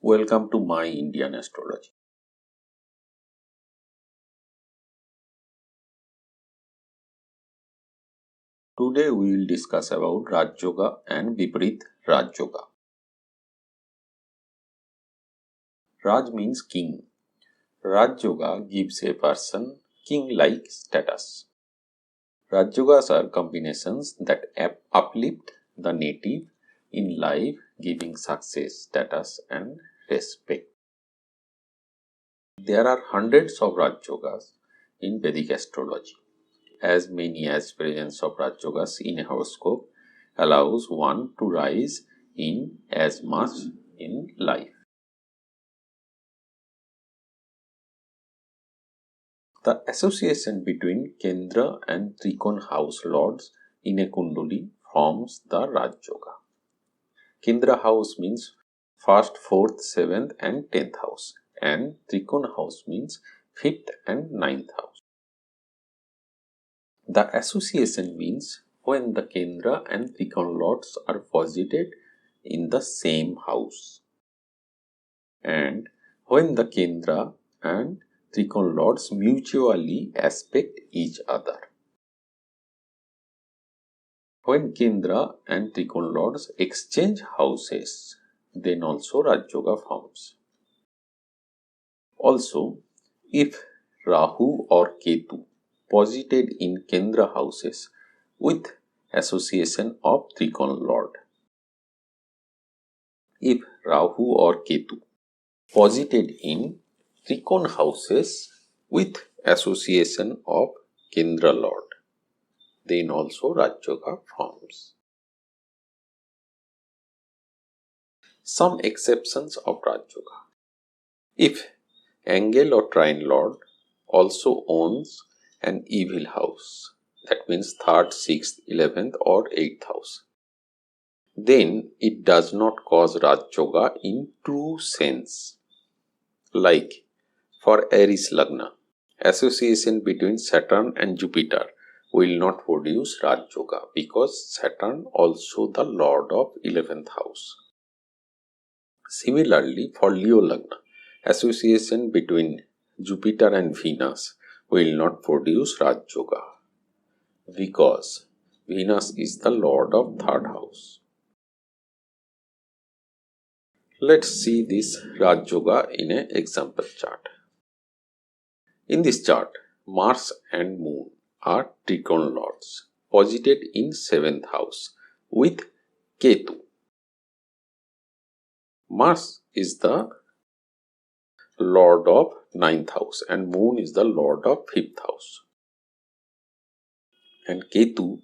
Welcome to my Indian Astrology. Today we will discuss about Raj Yoga and Vipreet Raj Yoga. Raj means king. Raj Yoga gives a person king-like status. Raj Yogas are combinations that uplift the native in life, giving success, status and respect. There are hundreds of Raj Yogas in Vedic Astrology. As many as presence of Raj Yogas in a horoscope allows one to rise in as much in life. The association between Kendra and Trikon house lords in a Kundali forms the Raj Yoga. Kendra house means 1st, 4th, 7th and 10th house, and Trikon house means 5th and 9th house. The association means when the Kendra and Trikon lords are posited in the same house, and when the Kendra and Trikon lords mutually aspect each other. When Kendra and Trikon lords exchange houses, then also Raj Yoga forms. Also, if Rahu or Ketu posited in Kendra houses with association of Trikon lord. If Rahu or Ketu posited in Trikon houses with association of Kendra lord, then also Raj Yoga forms. Some exceptions of Raj Yoga. If Angel or Trine lord also owns an evil house, that means 3rd, 6th, 11th or 8th house, then it does not cause Raj Yoga in true sense. Like for Aries Lagna, association between Saturn and Jupiter will not produce Raj Yoga because Saturn also the lord of 11th house. Similarly, for Leo Lagna, association between Jupiter and Venus will not produce Raj Yoga because Venus is the lord of 3rd house. Let's see this Raj Yoga in an example chart. In this chart, Mars and Moon are Trikon lords posited in 7th house with Ketu. Mars is the lord of 9th house and Moon is the lord of 5th house. And Ketu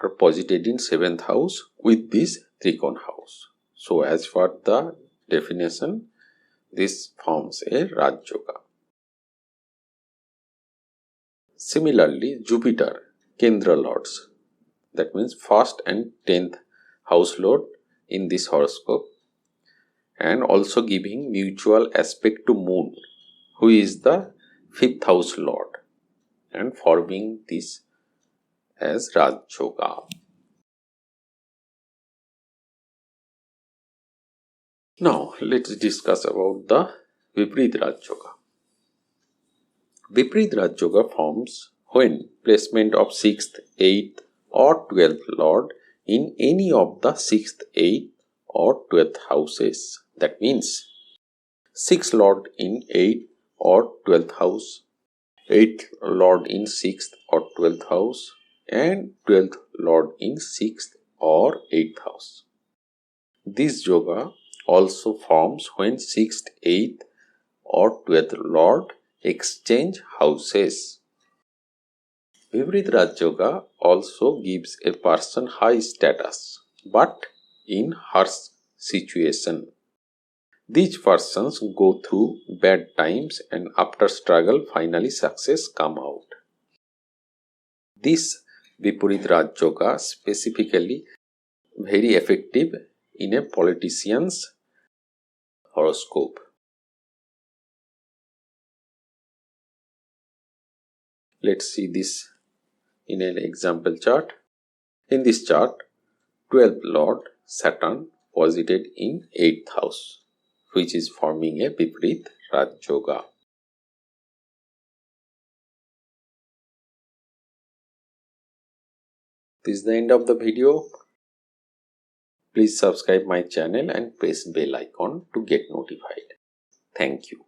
are posited in 7th house with this Trikon house. So as for the definition, this forms a Raj Yoga. Similarly, Jupiter, Kendra lords, that means 1st and 10th house lord in this horoscope, and also giving mutual aspect to Moon, who is the 5th house lord, and forming this as Raj Yoga. Now let's discuss about the Vipreet Raj Yoga. Vipreet Raj Yoga forms when placement of 6th, 8th or 12th lord in any of the 6th, 8th or 12th houses. That means 6th lord in 8th or 12th house, 8th lord in 6th or 12th house and 12th lord in 6th or 8th house. This yoga also forms when 6th, 8th or 12th lord exchange houses. Vipreet Raj Yoga also gives a person high status, but in harsh situation. These persons go through bad times and after struggle finally success come out. This Vipreet Raj Yoga specifically very effective in a politician's horoscope. Let's see this in an example chart. In this chart, 12th lord Saturn posited in 8th house which is forming a Vipreet Raj Yoga. This is the end of the video. Please subscribe my channel and press bell icon to get notified. Thank you.